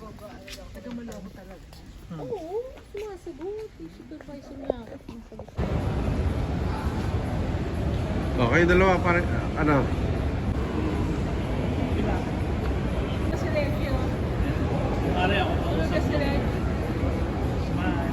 Nagkamali ako talaga. Oo, sumasagot. Yung supervisor niya ako, sumasagot. Okay, dalawa parang ano? Kasi Regio. Pare ako. Kasi Regio. Smile.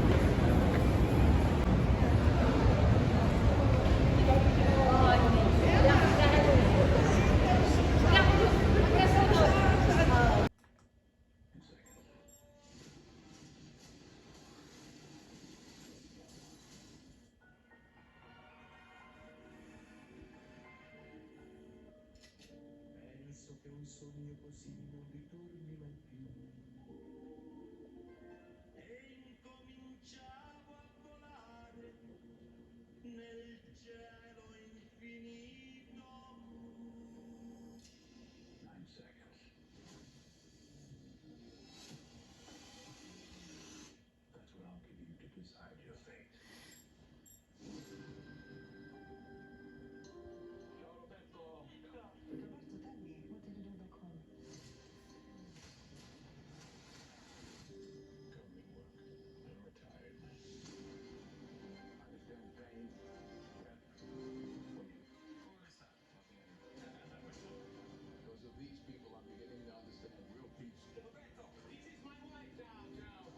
Penso che un sogno così non ritorni mai più. E incominciavo a volare nel cielo infinito. 9 seconds. That's what I'll give you to decide your fate. Ciao Roberto. Roberto, tell me, what did you do back home? Government work. I'm retired. Understand pain, death, winning. Because of these people, I'm beginning to understand real peace. Roberto, this is my wife. Ciao, ciao.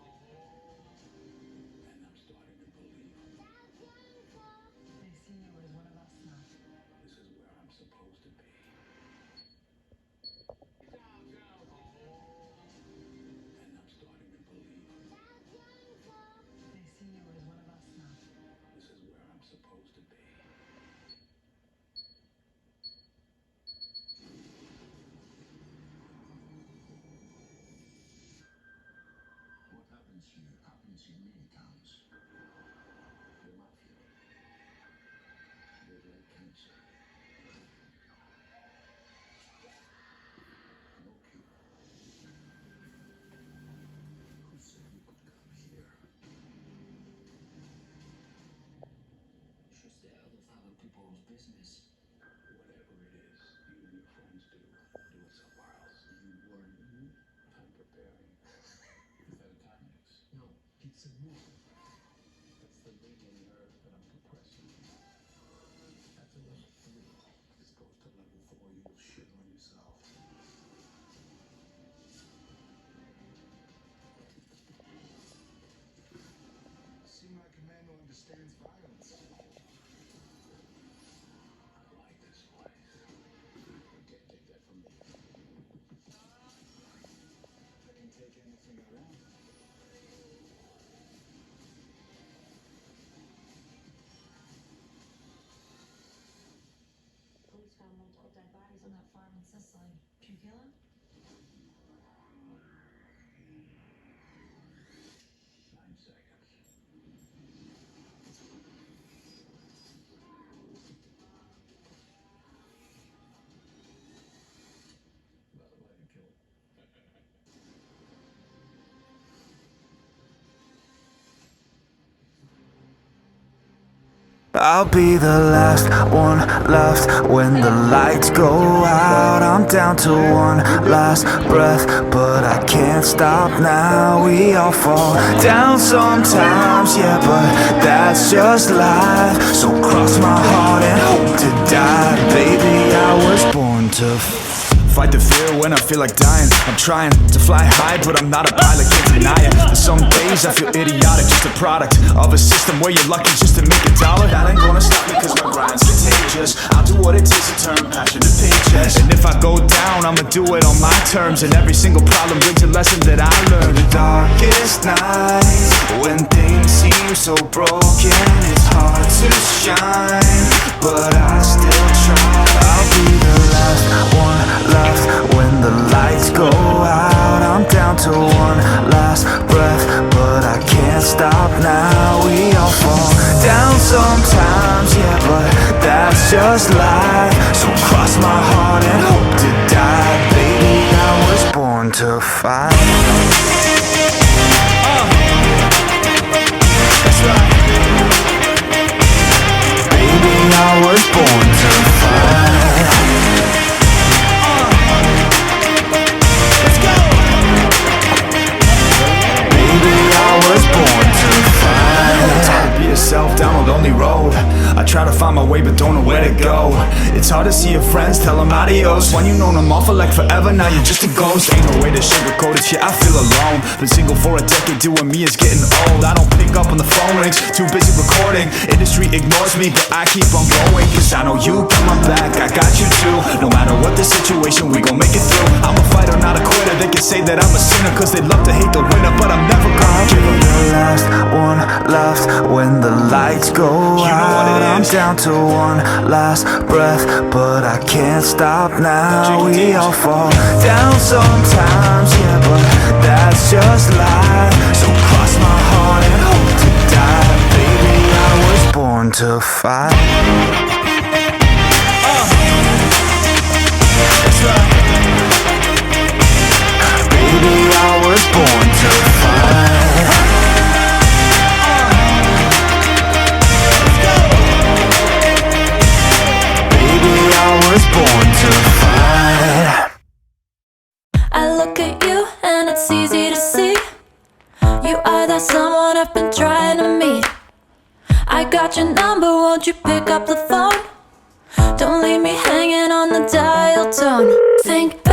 And I'm starting to believe They see you as one of us now. this is where I'm supposed to be. Ciao, ciao. And I'm starting to believe They see you as one of us now. this is where I'm supposed to be. What happens here many times. The mafia. They're like cancer. No cure. Who said we could come here? Just out of other people's business. Whatever it is, you and your friends do it somewhere else. You warn me? I'm preparing. Is that a Timex? No, it's a movie. That's the medium nerve that I'm compressing. That's a level 3. This goes to level 4, you will shit on yourself. Seem like a man who understands violence. I like this place. You can't take that from me. I can take anything I want. Police found multiple dead bodies on that farm in Sicily. Did you kill him? 9 seconds. By the way, you killed. I'll be the last one left when the lights go out. I'm down to one last breath, but I can't stop now. We all fall down sometimes, yeah, but that's just life. So cross my heart and hope to die. Baby, I was born to fight the fear when I feel like dying. I'm trying to fly high, but I'm not a pilot, can't deny it. There's some days I feel idiotic, just a product of a system where you're lucky just to make a dollar. That ain't gonna stop me cause my grind's contagious. I'll do what it takes to turn passion to paychecks. And if I go down, I'ma do it on my terms. And every single problem brings a lesson that I learned. The darkest nights, when things seem so broken, it's hard to shine, but I still try. I'll be the last one left when the lights go out. I'm down to one last breath, but I can't stop now. We all fall down sometimes, yeah, but that's just life. So cross my heart and hope to die. Baby, I was born to fight. That's right. Baby, I was born to fight. Let's go. don't know where to go. It's hard to see your friends, tell them adios. When you known them all for like forever, now you're just a ghost. Ain't no way to sugarcoat it, yeah, I feel alone. Been single for a decade, doing me is getting old. I don't pick up on the phone rings, too busy recording. Industry ignores me, but I keep on going. Cause I know you got my back, I got you too. No matter what the situation, we gon' make it through. I'm a fighter, not a quitter. They can say that I'm a sinner, cause they love to hate the winner, but I'm never gonna give up. The last one left when the lights go out. I'm down to one last breath, but I can't stop now. We all fall down sometimes, yeah, but that's just life. So cross my heart and hope to die. Baby, I was born to fight. That's right. Baby, I was born to fight. Baby, I was born to fight. I look at you and it's easy to see. You are that someone I've been trying to meet. I got your number, won't you pick up the phone? Don't leave me hanging on the dial tone. Think